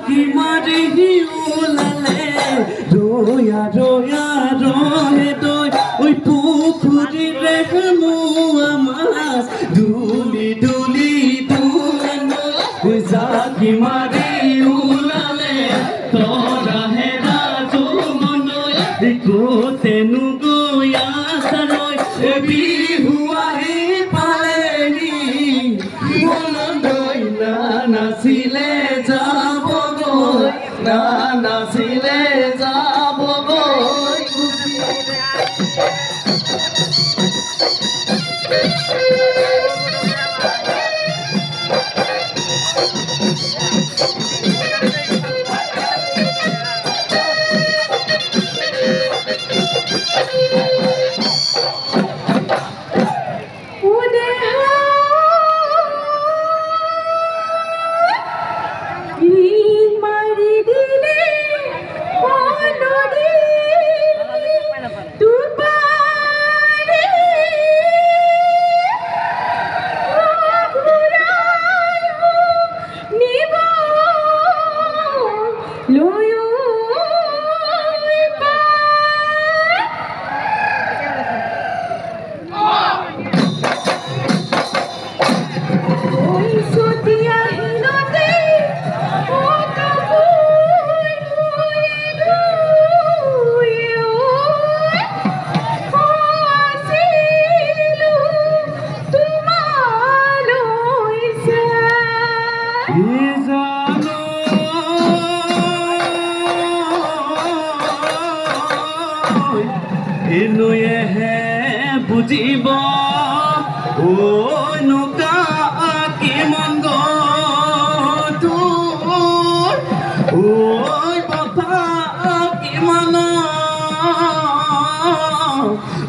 জাকি মাৰি ওলালে ৰয়া ৰয়া ৰহে তই ঐ পুখুৰীৰে মোৱা মাছ দুলি দুলি দুলে জাকি মাৰি ওলালে তৰা হেৰা যৌৱনৈ ক'তেনো গৈ আছালৈ বিহু আহি পালেহি মনলৈ নাচিলে যাবগৈ নাচিলে যাবগৈ এনুয়েহে বুজিব ঐ নৌকা কিমান গধুৰ ঐ কথা কিমান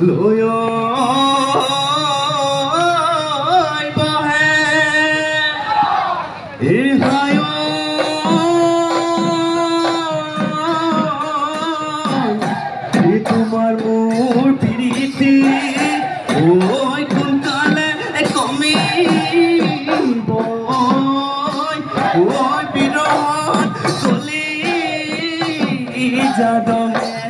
লৈ বহে হায় তোমার মোর পিরিতি ওই কোন কালে কমিব ওই বিরহ চলি যাদহে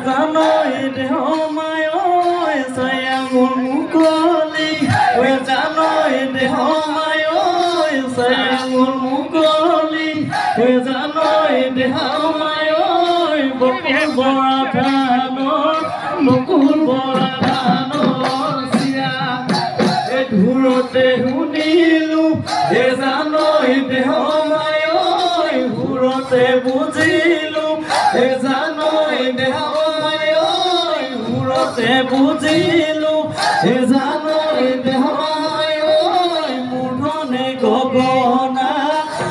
জানৈ দেহ মায় ছায়াঙৰ মুকলি জানৈ দেহ মায় ছায়াঙৰ মুকলি জানৈ দেহ মায় বকে বৰা ধানৰ বকুল বৰা ধানৰ চিৰা ঘূৰতে শুনিলো জানৈ দেহ মায় ঘূৰতে বুজিলো জানৈ দেহ বুজিলো জানৈ দেহ মূৰ্ধনে গগনা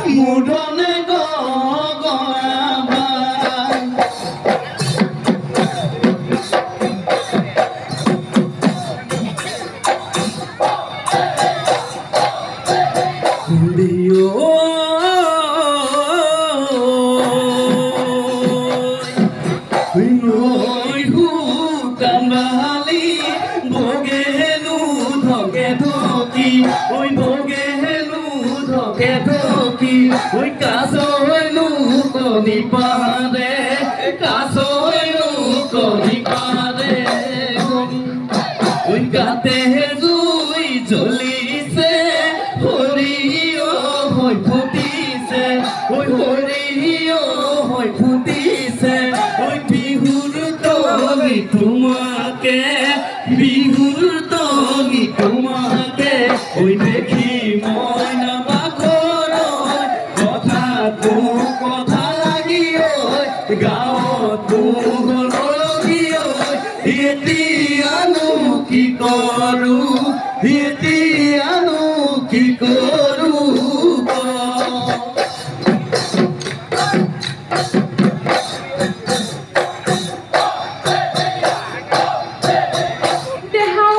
মূৰ্ধনে গগনা কামালি ভোগেনো ধকে ধকি ওই ভোগেনো ধকে ধকি ওই কাছৈনো কণী পাৰে কাছৈনো কণী পাৰে ওই গাতে জুই জ্বলিছে হৰিও হৈ ফুটিছে ওই হৰিও হৈ ফুটিছে ওই বিহুৰ তলি তোমাকে বিহুৰ তলি তোমাকে ওই দেখি মই নাবাখৰৈ কথা লাগি গাঁৱত লগি এতিয়ানো কি কৰো এতিয়ানো কি কৰো দেহা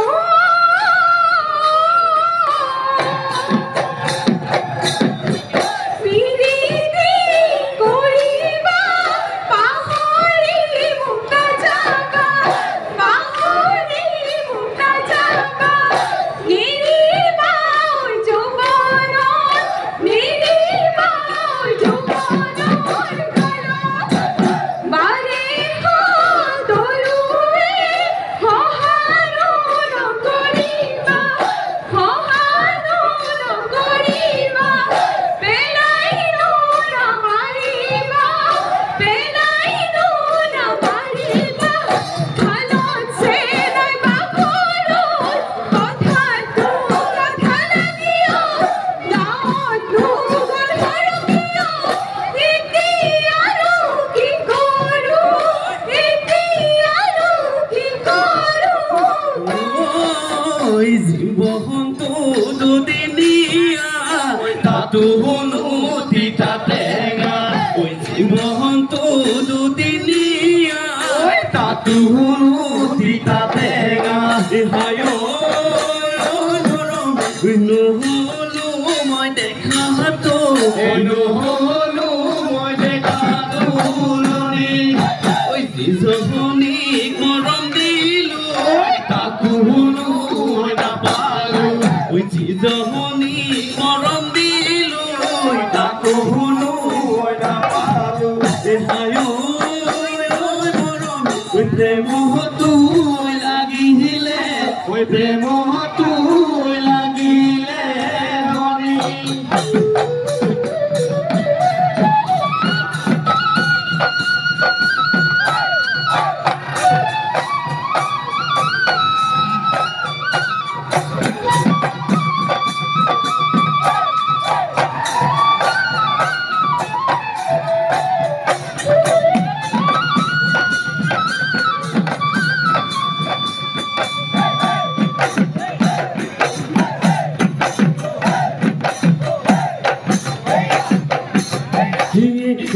ওই জীবন্ত দুদিনিয়া তাতো হলো তিতা টেঙা ওই জীবন্ত দুদিনিয়া তাতো হলো তিতা টেঙা হায় নহলো মই দেখাতো নহলো মই দেখাতো ওই যিজনী মৰম দিলো তাকো হলো মই নাপালো ওই যিজনী মৰম দিলো তাকো হলো মই নাপালো হায় মৰম ওই প্ৰেমতো লাগিলে ওই প্ৰেমতো লাগিলে